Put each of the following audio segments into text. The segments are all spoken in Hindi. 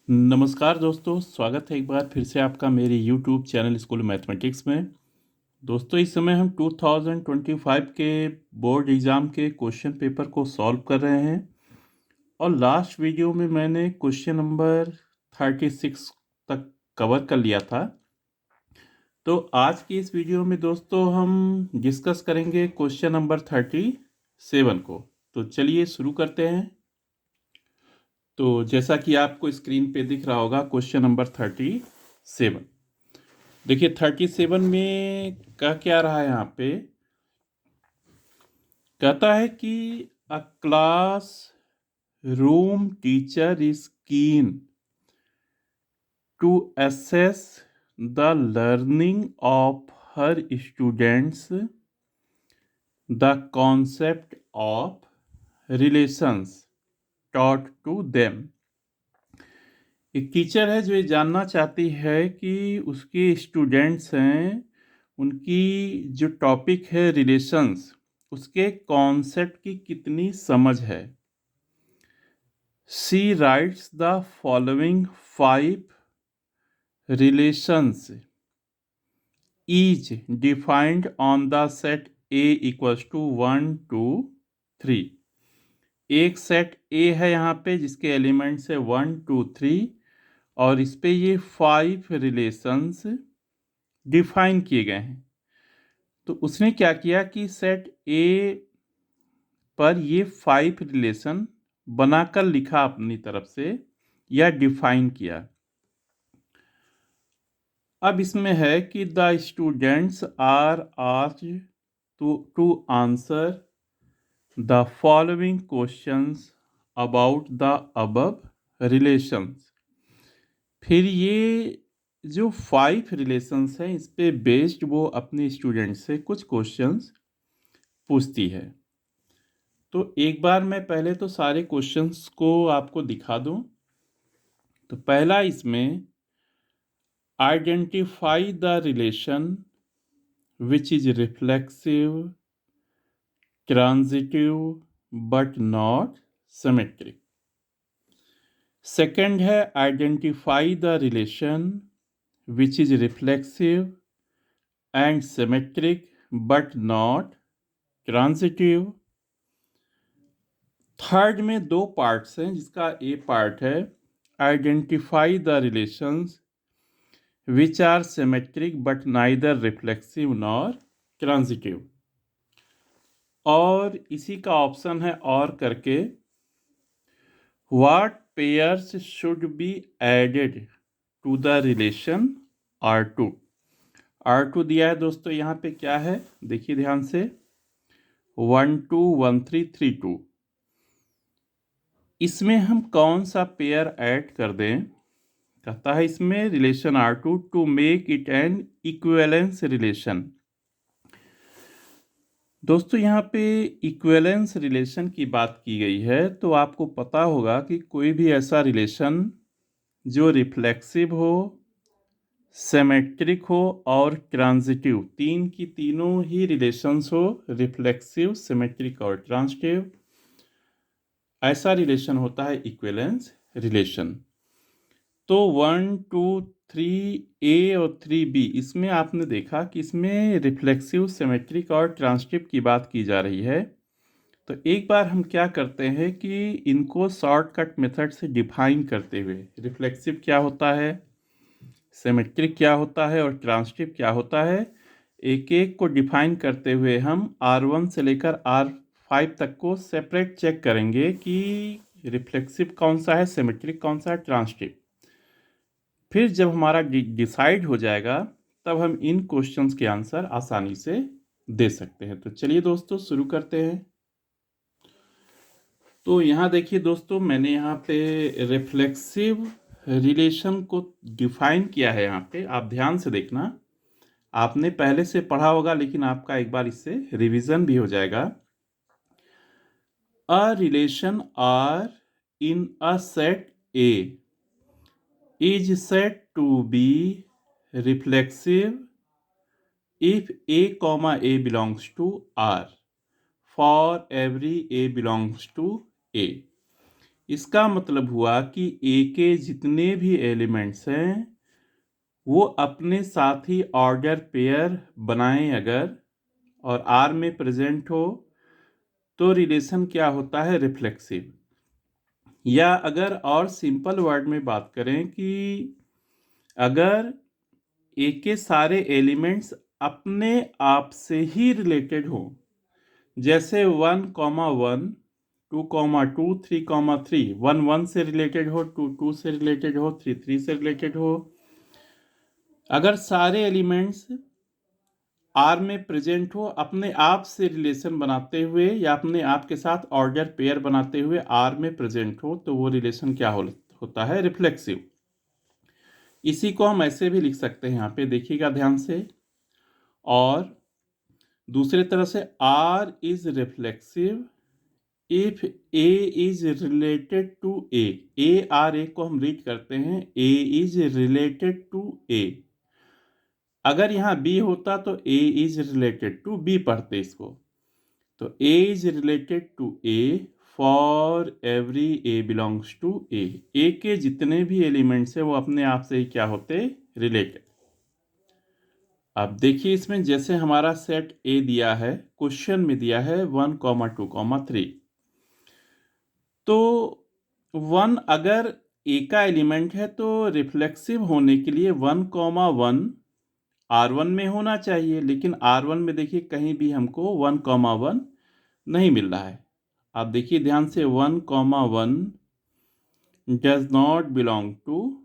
नमस्कार दोस्तों, स्वागत है एक बार फिर से आपका मेरे यूट्यूब चैनल स्कूल मैथमेटिक्स में। दोस्तों, इस समय हम 2025 के बोर्ड एग्ज़ाम के क्वेश्चन पेपर को सॉल्व कर रहे हैं और लास्ट वीडियो में मैंने क्वेश्चन नंबर 36 तक कवर कर लिया था। तो आज की इस वीडियो में दोस्तों हम डिस्कस करेंगे क्वेश्चन नंबर 37 को। तो चलिए शुरू करते हैं। तो जैसा कि आपको स्क्रीन पे दिख रहा होगा क्वेश्चन नंबर 37। देखिए 37 में क्या रहा है यहाँ पे। कहता है कि a classroom teacher is keen to assess the learning of her students, the concept of relations taught to them। एक टीचर है जो ये जानना चाहती है कि उसके स्टूडेंट्स हैं, उनकी जो टॉपिक है रिलेशंस, उसके कॉन्सेप्ट की कितनी समझ है। She writes the following 5 relations each defined on the set A equals to 1 2 3। एक सेट ए है यहाँ पे जिसके एलिमेंट्स है 1 2 3 और इस पे ये 5 रिलेशंस डिफाइन किए गए हैं। तो उसने क्या किया कि सेट ए पर ये 5 रिलेशन बनाकर लिखा अपनी तरफ से या डिफाइन किया। अब इसमें है कि the students are asked to answer the following questions about the above relations. फिर ये जो 5 रिलेशंस हैं इस पे बेस्ड वो अपने स्टूडेंट से कुछ क्वेश्चंस पूछती है। तो एक बार मैं पहले तो सारे क्वेश्चंस को आपको दिखा दूं। तो पहला इसमें identify the relation which is reflexive transitive but not symmetric. Second है identify the relation which is reflexive and symmetric but not transitive. Third में 2 पार्ट्स हैं जिसका ए पार्ट है identify the relations which are symmetric but neither reflexive nor transitive. और इसी का ऑप्शन है और करके what pairs should be added to the relation R2। R2 दिया है दोस्तों, यहाँ पे क्या है देखिए ध्यान से 1 2 1 3 3 2। इसमें हम कौन सा पेयर ऐड कर दें। कहता है इसमें relation R2 to make it an equivalence relation. दोस्तों यहाँ पे इक्विवेलेंस रिलेशन की बात की गई है तो आपको पता होगा कि कोई भी ऐसा रिलेशन जो रिफ्लेक्सिव हो, सिमेट्रिक हो और ट्रांजिटिव, तीन की तीनों ही रिलेशंस हो, रिफ्लेक्सिव सिमेट्रिक और ट्रांजिटिव, ऐसा रिलेशन होता है इक्विवेलेंस रिलेशन। तो 1 2 3 ए और 3 बी इसमें आपने देखा कि इसमें रिफ्लेक्सिव सिमेट्रिक और ट्रांजिटिव की बात की जा रही है। तो एक बार हम क्या करते हैं कि इनको शॉर्टकट मेथड से डिफाइन करते हुए रिफ्लेक्सिव क्या होता है, सिमेट्रिक क्या होता है और ट्रांजिटिव क्या होता है, एक एक को डिफाइन करते हुए हम R1 से लेकर R5 तक को सेपरेट चेक करेंगे कि रिफ्लेक्सिव कौन सा है, सिमेट्रिक कौन सा है, ट्रांजिटिव। फिर जब हमारा डिसाइड हो जाएगा तब हम इन क्वेश्चंस के आंसर आसानी से दे सकते हैं। तो चलिए दोस्तों शुरू करते हैं। तो यहाँ देखिए दोस्तों, मैंने यहाँ पे रिफ्लेक्सिव रिलेशन को डिफाइन किया है। यहाँ पे आप ध्यान से देखना, आपने पहले से पढ़ा होगा लेकिन आपका एक बार इससे रिवीजन भी हो जाएगा। A relation R in a set A is said to be reflexive if a comma a belongs to R for every a belongs to A। इसका मतलब हुआ कि ए के जितने भी एलिमेंट्स हैं वो अपने साथ ही ऑर्डर पेयर बनाएं अगर और आर में प्रेजेंट हो तो रिलेशन क्या होता है, रिफ्लेक्सिव। या अगर और सिंपल वर्ड में बात करें कि अगर ए के सारे एलिमेंट्स अपने आप से ही रिलेटेड हो, जैसे 1,1, 2,2, 3,3, 1 से रिलेटेड हो, 2 से रिलेटेड हो, 3 से रिलेटेड हो, अगर सारे एलिमेंट्स आर में प्रेजेंट हो अपने आप से रिलेशन बनाते हुए या अपने आप के साथ ऑर्डर पेयर बनाते हुए आर में प्रेजेंट हो, तो वो रिलेशन क्या होता है, रिफ्लेक्सिव। इसी को हम ऐसे भी लिख सकते हैं, यहाँ पे देखिएगा ध्यान से। और दूसरे तरह से R is reflexive if a is related to a R a को हम रीड करते हैं a is related to a. अगर यहाँ बी होता तो a is related to b पढ़ते इसको। तो a is related to a for every a belongs to A के जितने भी एलिमेंट्स हैं वो अपने आप से ही क्या होते, रिलेटेड। अब देखिए इसमें जैसे हमारा सेट ए दिया है, क्वेश्चन में दिया है 1, 2, 3। तो 1 अगर ए का एलिमेंट है तो रिफ्लेक्सिव होने के लिए 1,1 R1 में होना चाहिए, लेकिन R1 में देखिए कहीं भी हमको 1,1 नहीं मिल रहा है। आप देखिए ध्यान से 1,1 does not belong to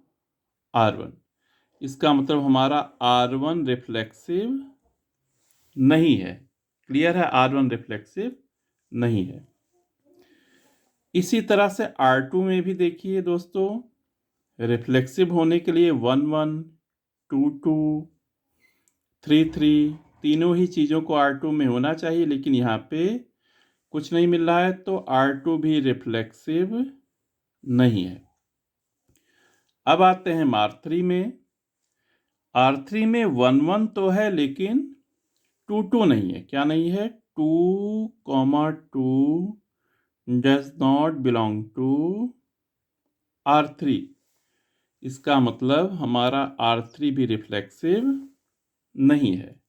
R1। इसका मतलब हमारा R1 रिफ्लेक्सिव नहीं है। क्लियर है, R1 रिफ्लेक्सिव नहीं है। इसी तरह से R2 में भी देखिए दोस्तों, रिफ्लेक्सिव होने के लिए 1,1, 2,2, 3,3 तीनों ही चीज़ों को R2 में होना चाहिए, लेकिन यहाँ पे कुछ नहीं मिल रहा है, तो R2 भी रिफ्लेक्सिव नहीं है। अब आते हैं R3 में। R3 में 1,1 तो है लेकिन 2,2 नहीं है। क्या नहीं है, 2,2 does not belong to R3। इसका मतलब हमारा R3 भी रिफ्लेक्सिव नहीं है।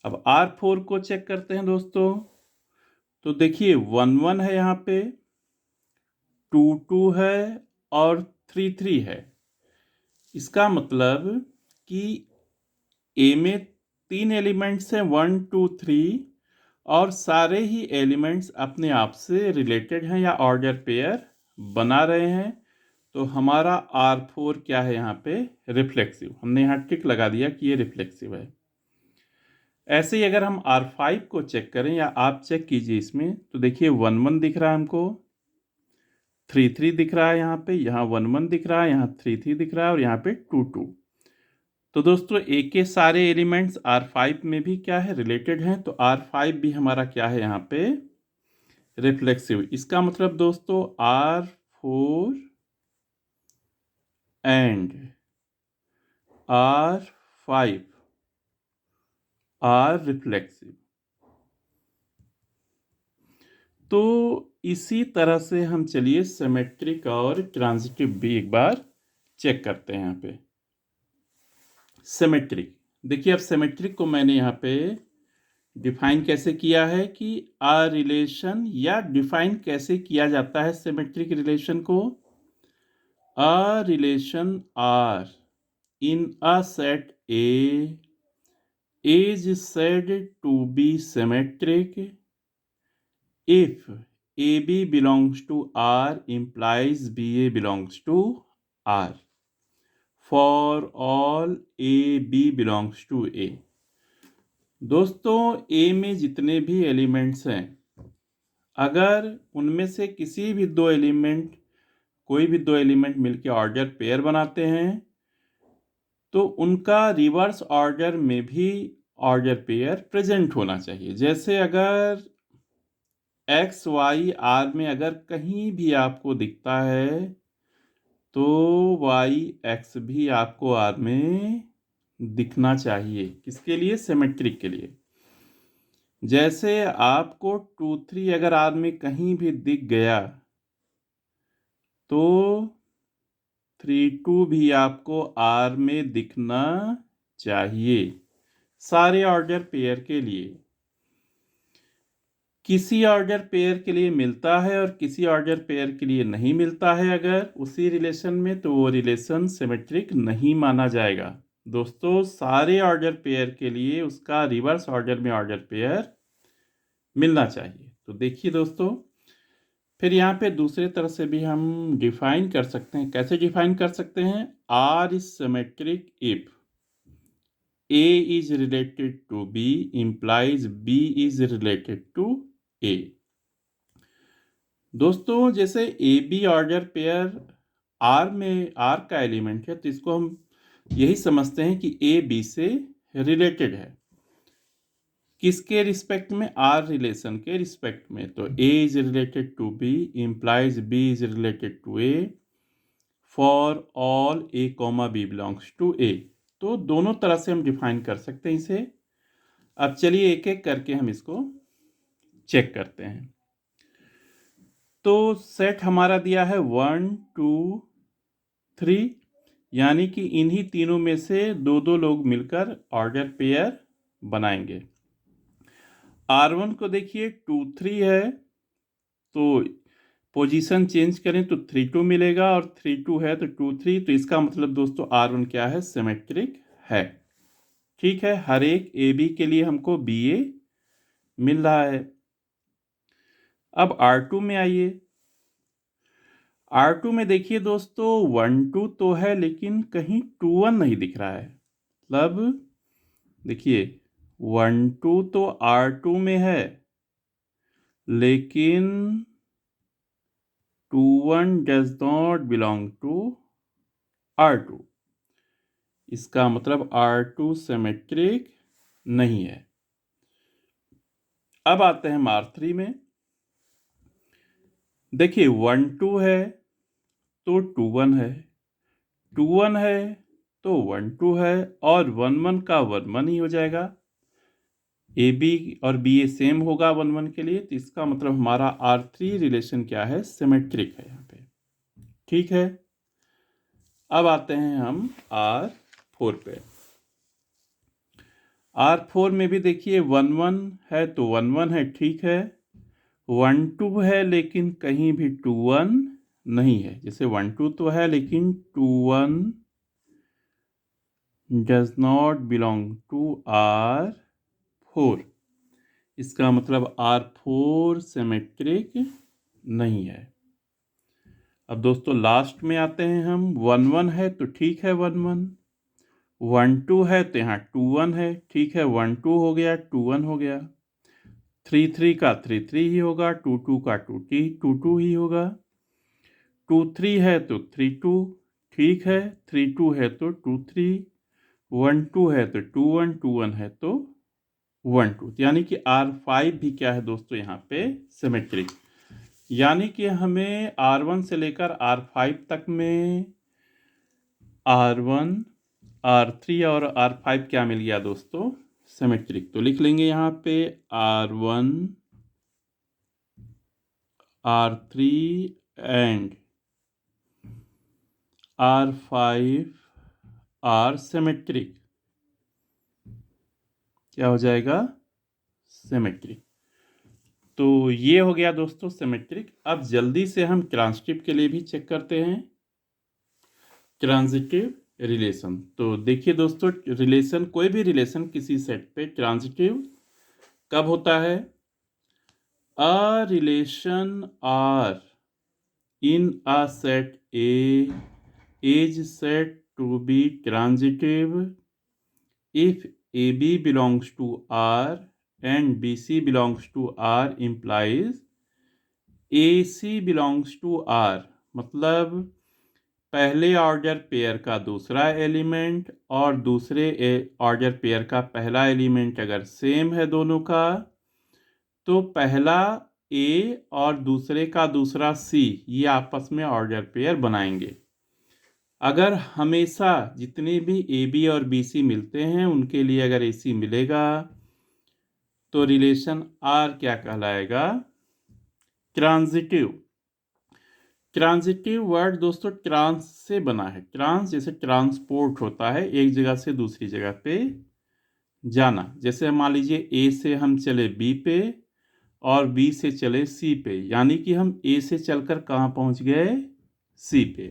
अब R4 को चेक करते हैं दोस्तों। तो देखिए 1,1 है, यहाँ पे 2,2 है और 3,3 है। इसका मतलब कि ए में 3 एलिमेंट्स हैं, 1, 2, 3, और सारे ही एलिमेंट्स अपने आप से रिलेटेड हैं या ऑर्डर पेयर बना रहे हैं। तो हमारा R4 क्या है यहाँ पे, रिफ्लेक्सिव। हमने यहाँ टिक लगा दिया कि ये रिफ्लेक्सिव है। ऐसे ही अगर हम R5 को चेक करें या आप चेक कीजिए इसमें, तो देखिए 1,1 दिख रहा है हमको, 3,3 दिख रहा है, यहाँ 1,1 दिख रहा है, यहाँ 3,3 दिख रहा है और यहाँ पे 2,2। तो दोस्तों ए के सारे एलिमेंट्स R5 में भी क्या है, रिलेटेड हैं। तो R5 भी हमारा क्या है यहाँ पे, रिफ्लेक्सिव। इसका मतलब दोस्तों R4 and R5 are reflexive. तो इसी तरह से हम चलिए सिमेट्रिक और ट्रांजिटिव भी एक बार चेक करते हैं। यहाँ पे सिमेट्रिक देखिए, अब सिमेट्रिक को मैंने यहाँ पे डिफाइन कैसे किया है कि आ रिलेशन, या डिफाइन कैसे किया जाता है सिमेट्रिक रिलेशन को। A relation R in a set A is said to be symmetric if AB belongs to R implies BA belongs to R for all AB belongs to A। दोस्तों A में जितने भी एलिमेंट्स हैं, अगर उनमें से कोई भी दो एलिमेंट मिलकर ऑर्डर पेयर बनाते हैं तो उनका रिवर्स ऑर्डर में भी ऑर्डर पेयर प्रेजेंट होना चाहिए। जैसे अगर एक्स वाई आर में अगर कहीं भी आपको दिखता है तो वाई एक्स भी आपको आर में दिखना चाहिए। किसके लिए, सिमेट्रिक के लिए। जैसे आपको 2, 3 अगर आर में कहीं भी दिख गया तो 3 2 भी आपको आर में दिखना चाहिए सारे ऑर्डर पेयर के लिए। किसी ऑर्डर पेयर के लिए मिलता है और किसी ऑर्डर पेयर के लिए नहीं मिलता है अगर उसी रिलेशन में, तो वो रिलेशन सिमेट्रिक नहीं माना जाएगा। दोस्तों सारे ऑर्डर पेयर के लिए उसका रिवर्स ऑर्डर में ऑर्डर पेयर मिलना चाहिए। तो देखिए दोस्तों, फिर यहाँ पे दूसरे तरह से भी हम डिफाइन कर सकते हैं। कैसे डिफाइन कर सकते हैं? R is symmetric if A is related to B implies B is related to A। दोस्तों जैसे A B order pair R में आर का एलिमेंट है, तो इसको हम यही समझते हैं कि ए बी से रिलेटेड है। किसके रिस्पेक्ट में? आर रिलेशन के रिस्पेक्ट में। तो a is related to b implies b is related to a for all a comma b belongs to A. तो दोनों तरह से हम डिफाइन कर सकते हैं इसे। अब चलिए एक एक करके हम इसको चेक करते हैं। तो सेट हमारा दिया है 1 2 3, यानी कि इन्हीं तीनों में से दो दो लोग मिलकर ऑर्डर पेयर बनाएंगे। R1 को देखिए 2 3 है, तो पोजीशन चेंज करें तो 3 2 मिलेगा, और 3 2 है तो 2 3। तो इसका मतलब दोस्तों R1 क्या है? सिमेट्रिक है। ठीक है, हर एक ए बी के लिए हमको बी ए मिल रहा है। अब R2 में आइए। R2 में देखिए दोस्तों 1 2 तो है, लेकिन कहीं 2 1 नहीं दिख रहा है। मतलब देखिए 1 2 तो R2 में है, लेकिन 2 1 does not belong to R2। इसका मतलब R2 सिमेट्रिक नहीं है। अब आते हैं हम R3 में। देखिए 1 2 है तो 2 1 है, 2 1 है तो 1 2 है, और 1 1 का 1 1 ही हो जाएगा। ए बी और बी ए सेम होगा 1 1 के लिए, तो इसका मतलब हमारा R3 रिलेशन क्या है? सिमेट्रिक है यहाँ पे। ठीक है, अब आते हैं हम R4 पे। R4 में भी देखिए 1 1 है तो 1 1 है, ठीक है। 1 2 है लेकिन कहीं भी 2 1 नहीं है। जैसे 1 2 तो है लेकिन 2 1 does not belong to R4। इसका मतलब R4 सिमेट्रिक नहीं है। अब दोस्तों लास्ट में आते हैं हम। 1 1 है तो ठीक है 1 1, 1 2 है तो यहाँ 2 1 है, ठीक है। 1 2 हो गया, 2 1 हो गया। 3 3 का 3 3 ही होगा, 2 2 का 2 2 ही होगा। 2 3 है तो 3 2, ठीक है। 3 2 है तो 2 3, 1 2 है तो 2 1, 2 1 है तो 1 2। यानी कि R5 भी क्या है दोस्तों? यहाँ पे सिमेट्रिक। यानी कि हमें R1 से लेकर R5 तक में R1 R3 और R5 क्या मिल गया दोस्तों? सिमेट्रिक। तो लिख लेंगे यहाँ पे R1 R3 and R5 are symmetric. क्या हो जाएगा? सिमेट्रिक। तो ये हो गया दोस्तों सिमेट्रिक। अब जल्दी से हम ट्रांजिटिव के लिए भी चेक करते हैं। Transitive relation. तो देखिए दोस्तों, रिलेशन, कोई भी रिलेशन किसी सेट पे ट्रांजिटिव कब होता है? A relation R in a set A is said to be transitive if AB belongs to R and BC belongs to R implies AC belongs to R। मतलब पहले ऑर्डर पेयर का दूसरा एलिमेंट और दूसरे ऑर्डर पेयर का पहला एलिमेंट अगर सेम है दोनों का, तो पहला ए और दूसरे का दूसरा सी ये आपस में ऑर्डर पेयर बनाएंगे। अगर हमेशा जितने भी ए बी और बी सी मिलते हैं उनके लिए अगर ए सी मिलेगा, तो रिलेशन आर क्या कहलाएगा? ट्रांजिटिव। ट्रांजिटिव वर्ड दोस्तों ट्रांस से बना है। ट्रांस जैसे ट्रांसपोर्ट होता है, एक जगह से दूसरी जगह पे जाना। जैसे मान लीजिए ए से हम चले बी पे और बी से चले सी पे, यानी कि हम ए से चलकर कहाँ पहुंच गए, सी पे।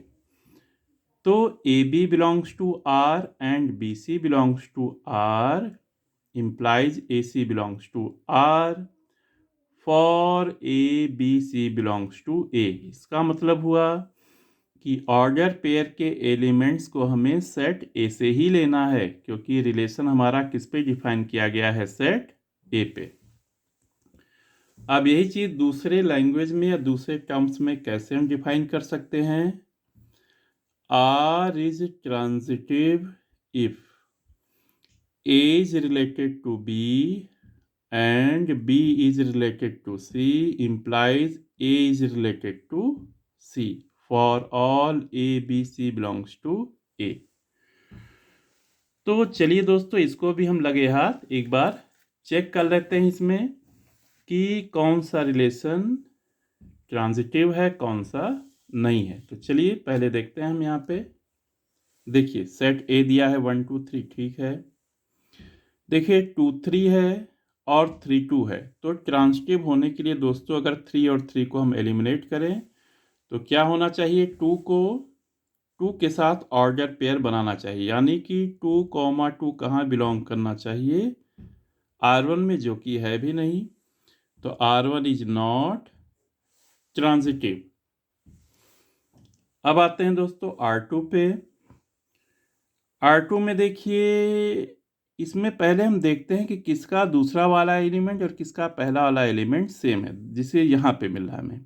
तो A B belongs to R and B C belongs to R implies AC belongs to R for A B C belongs to A। इसका मतलब हुआ कि ऑर्डर पेयर के एलिमेंट्स को हमें सेट ए से ही लेना है, क्योंकि रिलेशन हमारा किस पे डिफाइन किया गया है, सेट ए पे। अब यही चीज दूसरे लैंग्वेज में या दूसरे टर्म्स में कैसे हम डिफाइन कर सकते हैं। R is transitive if A is related to B and B is related to C implies A is related to C for all A, B, C belongs to A। तो चलिए दोस्तों, इसको भी हम लगे हाथ एक बार चेक कर लेते हैं इसमें कि कौन सा रिलेशन ट्रांजिटिव है, कौन सा नहीं है। तो चलिए पहले देखते हैं हम यहाँ पे। देखिए सेट ए दिया है 1 2 3, ठीक है। देखिए 2 3 है और 3 2 है। तो ट्रांजिटिव होने के लिए दोस्तों अगर 3 और 3 को हम एलिमिनेट करें तो क्या होना चाहिए, 2 के साथ ऑर्डर पेयर बनाना चाहिए, यानी कि 2, 2 कहाँ बिलोंग करना चाहिए, R1 में, जो कि है भी नहीं। तो R1 इज नॉट ट्रांजिटिव। अब आते हैं दोस्तों R2 पे। R2 में देखिए, इसमें पहले हम देखते हैं कि किसका दूसरा वाला एलिमेंट और किसका पहला वाला एलिमेंट सेम है, जिसे यहाँ पे मिल रहा है हमें।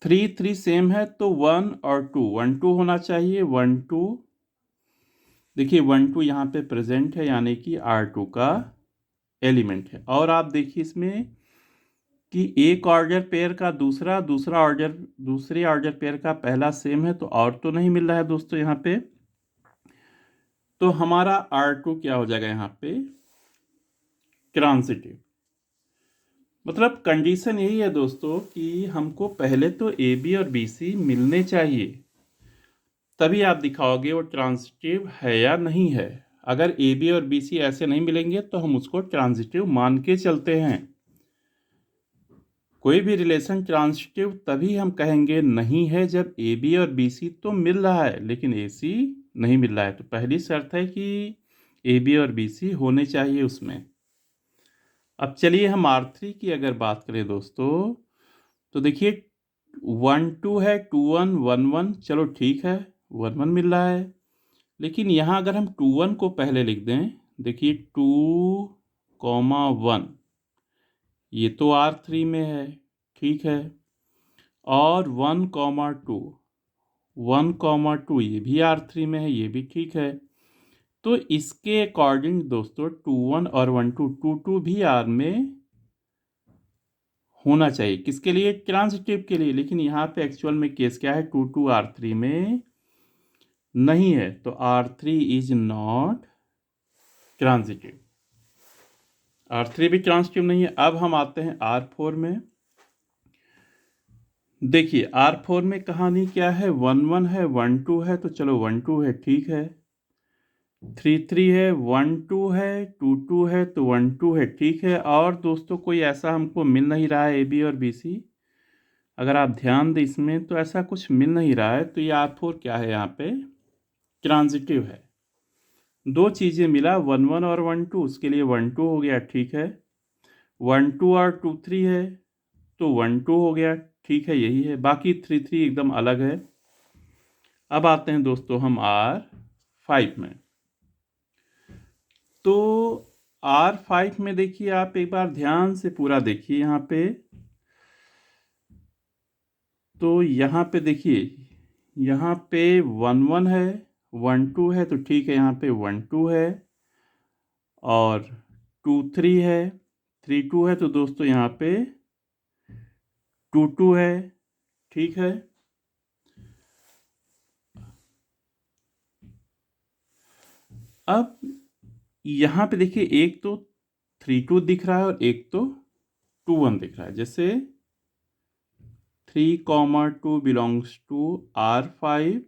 3 3 सेम है तो 1 और 2 1 2 होना चाहिए, 1 2। देखिए 1 2 यहाँ पे प्रेजेंट है, यानी कि R2 का एलिमेंट है। और आप देखिए इसमें कि एक ऑर्डर पेयर का दूसरा दूसरे ऑर्डर पेयर का पहला सेम है, तो और तो नहीं मिल रहा है दोस्तों यहाँ पे। तो हमारा R2 क्या हो जाएगा यहाँ पे, ट्रांजिटिव। मतलब कंडीशन यही है दोस्तों कि हमको पहले तो ए बी और बी सी मिलने चाहिए, तभी आप दिखाओगे वो ट्रांजिटिव है या नहीं है। अगर ए बी और बी सी ऐसे नहीं मिलेंगे तो हम उसको ट्रांजिटिव मान के चलते हैं। कोई भी रिलेशन ट्रांजिटिव तभी हम कहेंगे नहीं है जब ए बी और बी सी तो मिल रहा है लेकिन ए सी नहीं मिल रहा है। तो पहली शर्त है कि ए बी और बी सी होने चाहिए उसमें। अब चलिए हम R3 की अगर बात करें दोस्तों, तो देखिए 1 2 है, 2 1 1 1, चलो ठीक है 1 1 मिल रहा है। लेकिन यहाँ अगर हम 2 1 को पहले लिख दें, देखिए 2, 1, ये तो R3 में है, ठीक है। और 1, 2, 1, 2 ये भी R3 में है, ये भी ठीक है। तो इसके अकॉर्डिंग दोस्तों 2 1 और 1 2, 2 2 भी R में होना चाहिए, किसके लिए, ट्रांजिटिव के लिए। लेकिन यहाँ पे एक्चुअल में केस क्या है, 2 2 R3 में नहीं है, तो R3 is not transitive. R3 भी ट्रांजिटिव नहीं है। अब हम आते हैं R4 में। देखिए R4 में कहानी क्या है, 1 1 है, 1 2 है, तो चलो 1 2 है, ठीक है। 3 3 है, 1 2 है, 2 2 है, तो 1 2 है, ठीक है। और दोस्तों कोई ऐसा हमको मिल नहीं रहा है ए बी और बी सी, अगर आप ध्यान दें इसमें तो ऐसा कुछ मिल नहीं रहा है। तो ये R4 क्या है, यहाँ पे ट्रांजिटिव है। दो चीज़ें मिला, 1 1 और 1 2, उसके लिए 1 2 हो गया, ठीक है। 1 2 और 2 3 है तो 1 2 हो गया, ठीक है, यही है। बाकी 3 3 एकदम अलग है। अब आते हैं दोस्तों हम R5 में। तो R5 में देखिए, आप एक बार ध्यान से पूरा देखिए यहाँ पे। तो यहाँ पे देखिए, यहाँ पे 1 1 है, 1 2 है, तो ठीक है, यहाँ पे 1 2 है। और 2 3 है, 3 2 है, तो दोस्तों यहाँ पे 2 2 है, ठीक है। अब यहाँ पे देखिए, एक तो 3 2 दिख रहा है और एक तो 2 1 दिख रहा है। जैसे 3, 2 बिलोंग्स टू R5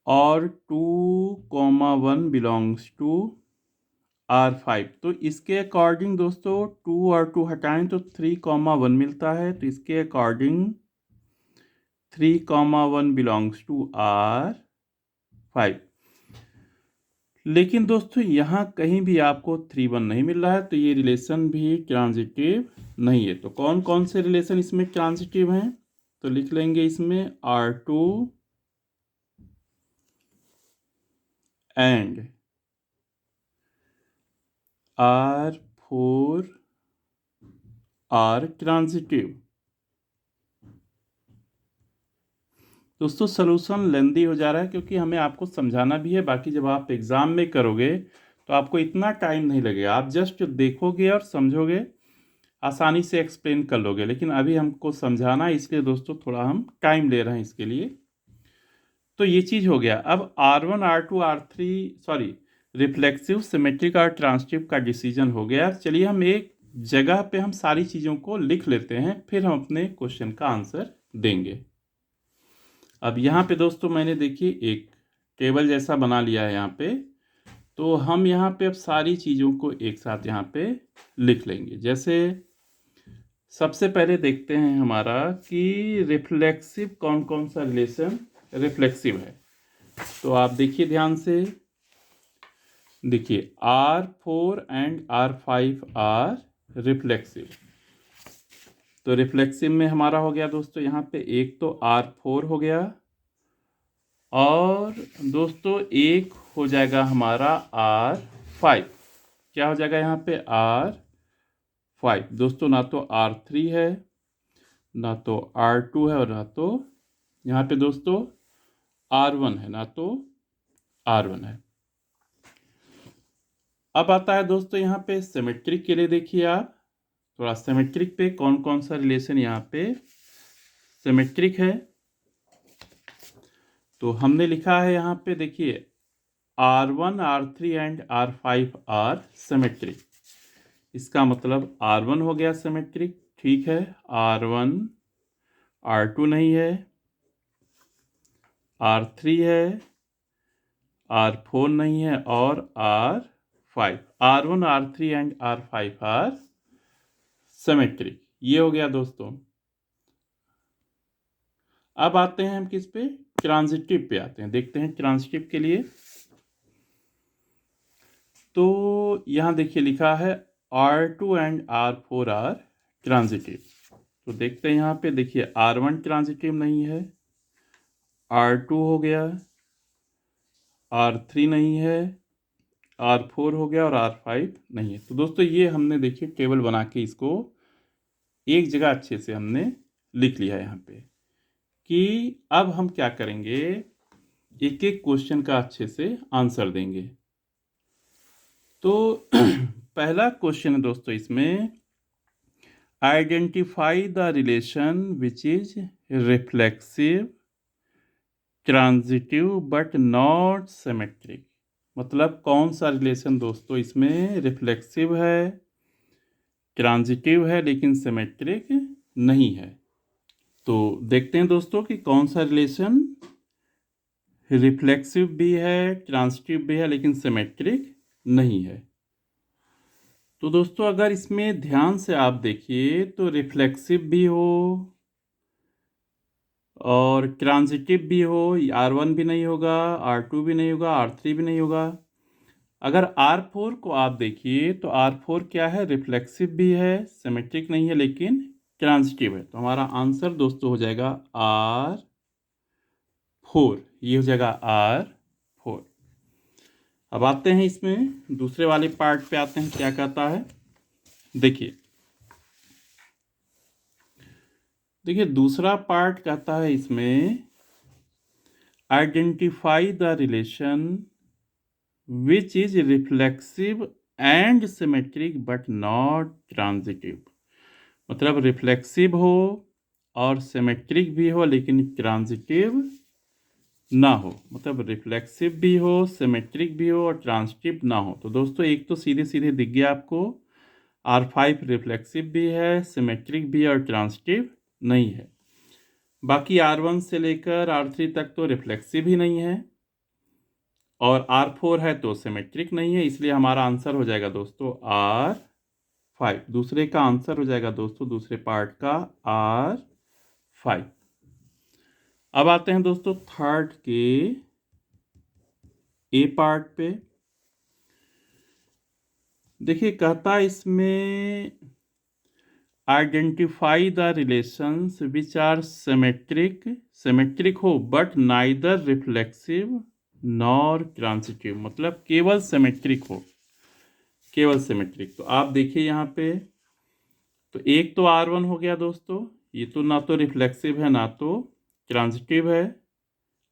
और 2, 1 बिलोंग्स टू R5। तो इसके अकॉर्डिंग दोस्तों 2 और 2 हटाएं तो 3, 1 मिलता है। तो इसके अकॉर्डिंग 3, 1 बिलोंग्स टू R5। लेकिन दोस्तों यहाँ कहीं भी आपको 3, 1 नहीं मिल रहा है, तो ये रिलेशन भी ट्रांजिटिव नहीं है। तो कौन कौन से रिलेशन इसमें ट्रांजिटिव हैं? तो लिख लेंगे इसमें R2 and R4 are transitive. दोस्तों सॉल्यूशन लेंदी हो जा रहा है क्योंकि हमें आपको समझाना भी है। बाकी जब आप एग्ज़ाम में करोगे तो आपको इतना टाइम नहीं लगेगा, आप जस्ट देखोगे और समझोगे, आसानी से एक्सप्लेन कर लोगे। लेकिन अभी हमको समझाना है, इसलिए दोस्तों थोड़ा हम टाइम ले रहे हैं इसके लिए। तो ये चीज़ हो गया। अब R1, R2, R3 sorry reflexive, symmetric और ट्रांजिटिव का डिसीजन हो गया। चलिए हम एक जगह पे हम सारी चीज़ों को लिख लेते हैं, फिर हम अपने क्वेश्चन का आंसर देंगे। अब यहाँ पे दोस्तों मैंने देखिए एक टेबल जैसा बना लिया है यहाँ पे। तो हम यहाँ पे अब सारी चीज़ों को एक साथ यहाँ पे लिख लेंगे। जैसे सबसे पहले देखते हैं हमारा कि रिफ्लेक्सिव कौन कौन सा रिलेशन रिफ्लेक्सिव है। तो आप देखिए ध्यान से, देखिए R4 and R5 are reflexive. तो रिफ्लेक्सिव में हमारा हो गया दोस्तों यहाँ पे एक तो R4 हो गया, और दोस्तों एक हो जाएगा हमारा R5। क्या हो जाएगा यहाँ पे? R5। दोस्तों ना तो R3 है, ना तो R2 है, और ना तो यहाँ पे दोस्तों R1 है, ना तो R1 है। अब आता है दोस्तों यहाँ पे सिमेट्रिक के लिए। देखिए आप थोड़ा सिमेट्रिक पे कौन कौन सा रिलेशन यहाँ पे सिमेट्रिक है। तो हमने लिखा है यहाँ पे, देखिए R1, R3 and R5 are symmetric. इसका मतलब R1 हो गया सिमेट्रिक, ठीक है। R1, R2 नहीं है, R3 है, R4 नहीं है, और R5। R1, R3 and R5 are symmetric. ये हो गया दोस्तों। अब आते हैं हम किस पे? ट्रांजिटिव पे आते हैं। देखते हैं ट्रांजिटिव के लिए। तो यहाँ देखिए लिखा है R2 and R4 are transitive. तो देखते हैं यहाँ पे, देखिए R1 ट्रांजिटिव नहीं है, R2 हो गया, R3 नहीं है, R4 हो गया, और R5 नहीं है। तो दोस्तों ये हमने देखिए टेबल बना के इसको एक जगह अच्छे से हमने लिख लिया है यहाँ पे, कि अब हम क्या करेंगे, एक एक क्वेश्चन का अच्छे से आंसर देंगे। तो पहला क्वेश्चन है दोस्तों इसमें, identify the relation which is reflexive, transitive but not symmetric. मतलब कौन सा रिलेशन दोस्तों इसमें रिफ्लेक्सिव है, ट्रांजिटिव है, लेकिन सिमेट्रिक नहीं है। तो देखते हैं दोस्तों कि कौन सा रिलेशन रिफ्लेक्सिव भी है, ट्रांजिटिव भी है, लेकिन सिमेट्रिक नहीं है। तो दोस्तों अगर इसमें ध्यान से आप देखिए तो रिफ्लेक्सिव भी हो और ट्रांजिटिव भी हो, R1 भी नहीं होगा, R2 भी नहीं होगा, R3 भी नहीं होगा। अगर R4 को आप देखिए तो R4 क्या है? रिफ्लेक्सिव भी है, सिमेट्रिक नहीं है, लेकिन ट्रांजिटिव है। तो हमारा आंसर दोस्तों हो जाएगा R4। ये हो जाएगा R4। अब आते हैं इसमें दूसरे वाले पार्ट पे आते हैं, क्या कहता है। देखिए दूसरा पार्ट कहता है इसमें, identify the relation which is reflexive and symmetric but not transitive. मतलब रिफ्लेक्सिव हो और सिमेट्रिक भी हो, लेकिन ट्रांजिटिव ना हो। मतलब रिफ्लेक्सिव भी हो, सिमेट्रिक भी हो, और ट्रांजिटिव ना हो। तो दोस्तों एक तो सीधे सीधे दिख गया आपको, R5 रिफ्लेक्सिव भी है, सिमेट्रिक भी और ट्रांजिटिव नहीं है। बाकी R1 से लेकर R3 तक तो रिफ्लेक्सिव ही नहीं है और R4 है तो सिमेट्रिक नहीं है, इसलिए हमारा आंसर हो जाएगा दोस्तों R5। दूसरे का आंसर हो जाएगा दोस्तों, दूसरे पार्ट का R5। अब आते हैं दोस्तों थर्ड के ए पार्ट पे। देखिए कहता है इसमें identify the relations which are symmetric हो but neither reflexive nor transitive, मतलब केवल सिमेट्रिक हो, केवल सिमेट्रिक। तो आप देखिए यहाँ पे, तो एक तो R1 हो गया दोस्तों, ये तो ना तो रिफ्लेक्सिव है ना तो ट्रांजिटिव है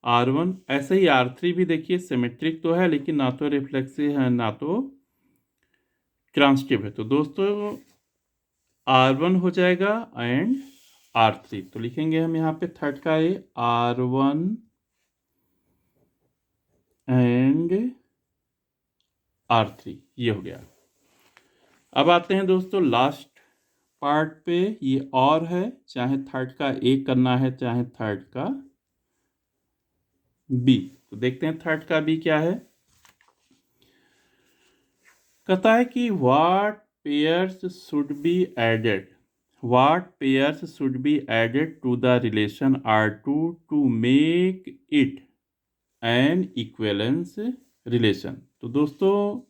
R1। ऐसे ही R3 भी देखिए सिमेट्रिक तो है लेकिन ना तो रिफ्लेक्सिव है ना तो ट्रांजिटिव है। तो दोस्तों R1 हो जाएगा एंड R3। तो लिखेंगे हम यहाँ पे थर्ड का ये R1 एंड R3, ये हो गया। अब आते हैं दोस्तों लास्ट पार्ट पे, ये और है, चाहे थर्ड का ए करना है चाहे थर्ड का बी। तो देखते हैं थर्ड का बी क्या है। कहता है कि what pairs should be added, what pairs should be added to the relation R2 to make it an equivalence relation. तो दोस्तों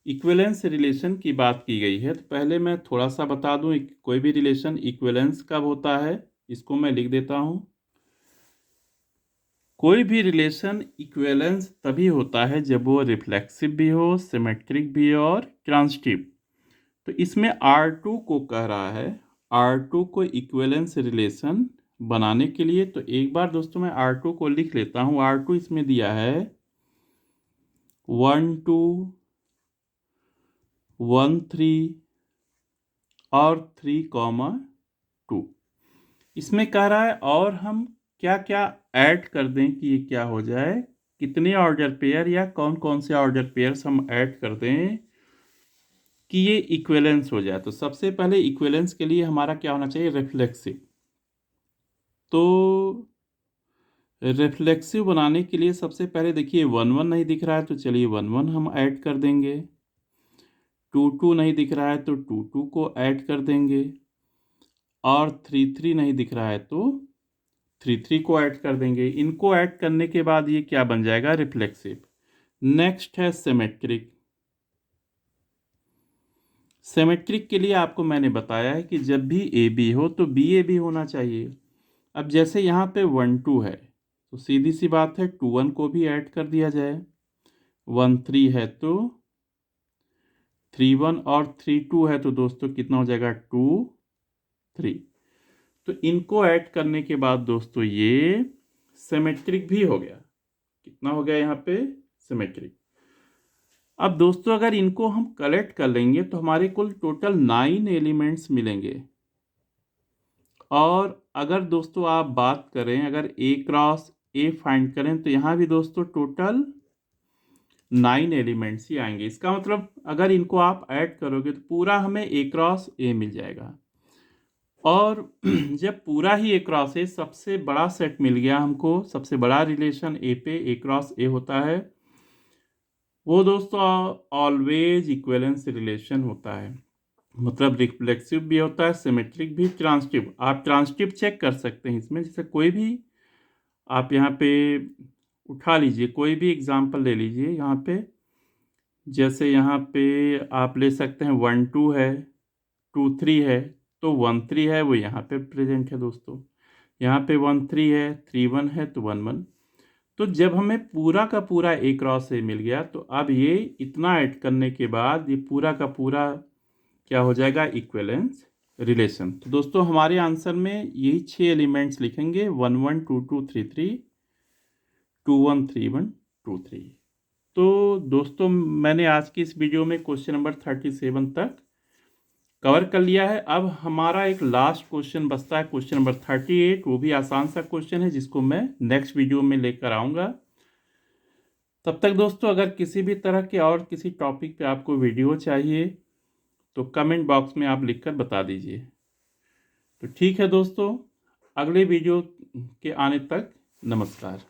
इक्विवेलेंस रिलेशन की बात की गई है, तो पहले मैं थोड़ा सा बता दूं कोई भी रिलेशन इक्विवेलेंस कब होता है, इसको मैं लिख देता हूं। कोई भी रिलेशन इक्विवेलेंस तभी होता है जब वो रिफ्लेक्सिव भी हो, सिमेट्रिक भी हो और ट्रांजिटिव। तो इसमें R2 को कह रहा है, R2 को इक्विवेलेंस रिलेशन बनाने के लिए, तो एक बार दोस्तों मैं R2 को लिख लेता हूं। R2 इसमें दिया है 1 2 1 3 और 3,2। इसमें कह रहा है और हम क्या क्या ऐड कर दें कि ये क्या हो जाए, कितने ऑर्डर पेयर या कौन कौन से ऑर्डर पेयर्स हम ऐड कर दें कि ये इक्विवेलेंस हो जाए। तो सबसे पहले इक्विवेलेंस के लिए हमारा क्या होना चाहिए, रिफ्लेक्सिव। तो रिफ्लेक्सिव बनाने के लिए सबसे पहले देखिए 1 1 नहीं दिख रहा है तो चलिए 1 1 हम ऐड कर देंगे। 2 2 नहीं दिख रहा है तो 2 2 को ऐड कर देंगे और 3 3 नहीं दिख रहा है तो 3 3 को ऐड कर देंगे। इनको ऐड करने के बाद ये क्या बन जाएगा, रिफ्लेक्सिव। नेक्स्ट है सिमेट्रिक। सिमेट्रिक के लिए आपको मैंने बताया है कि जब भी ए बी हो तो बी ए बी होना चाहिए। अब जैसे यहाँ पे 1 2 है तो सीधी सी बात है 2 1 को भी ऐड कर दिया जाए। 1 3 है तो 3 1 और 3 2 है तो दोस्तों कितना हो जाएगा, 2 3। तो इनको ऐड करने के बाद दोस्तों ये सिमेट्रिक भी हो गया। कितना हो गया यहाँ पे, सिमेट्रिक। अब दोस्तों अगर इनको हम कलेक्ट कर लेंगे तो हमारे कुल टोटल 9 एलिमेंट्स मिलेंगे। और अगर दोस्तों आप बात करें, अगर ए क्रॉस ए फाइंड करें तो यहाँ भी दोस्तों टोटल 9 एलिमेंट्स ही आएंगे। इसका मतलब अगर इनको आप ऐड करोगे तो पूरा हमें ए क्रॉस ए मिल जाएगा। और जब पूरा ही ए क्रॉस ए, सबसे बड़ा सेट मिल गया हमको, सबसे बड़ा रिलेशन ए पे ए क्रॉस ए होता है, वो दोस्तों ऑलवेज इक्विवेलेंस रिलेशन होता है। मतलब रिफ्लेक्सिव भी होता है, सिमेट्रिक भी, ट्रांजिटिव। आप ट्रांजिटिव चेक कर सकते हैं इसमें, जैसे कोई भी आप यहाँ पे उठा लीजिए, कोई भी एग्जांपल ले लीजिए यहाँ पे। जैसे यहाँ पे आप ले सकते हैं 1 2 है, 2 3 है, तो 1 3 है वो यहाँ पे प्रेजेंट है दोस्तों। यहाँ पे 1 3 है, 3 1 है तो 1 1। तो जब हमें पूरा का पूरा ए क्रॉस ए मिल गया तो अब ये इतना ऐड करने के बाद ये पूरा का पूरा क्या हो जाएगा, इक्विवेलेंस रिलेशन। तो दोस्तों हमारे आंसर में यही 6 एलिमेंट्स लिखेंगे, 1 1 2 2 3 3, 2 1 3 1 2 3। तो दोस्तों मैंने आज की इस वीडियो में क्वेश्चन नंबर 37 तक कवर कर लिया है। अब हमारा एक लास्ट क्वेश्चन बचता है, क्वेश्चन नंबर 38। वो भी आसान सा क्वेश्चन है जिसको मैं नेक्स्ट वीडियो में लेकर आऊँगा। तब तक दोस्तों अगर किसी भी तरह के और किसी टॉपिक पे आपको वीडियो चाहिए तो कमेंट बॉक्स में आप लिखकर बता दीजिए। तो ठीक है दोस्तों, अगले वीडियो के आने तक नमस्कार।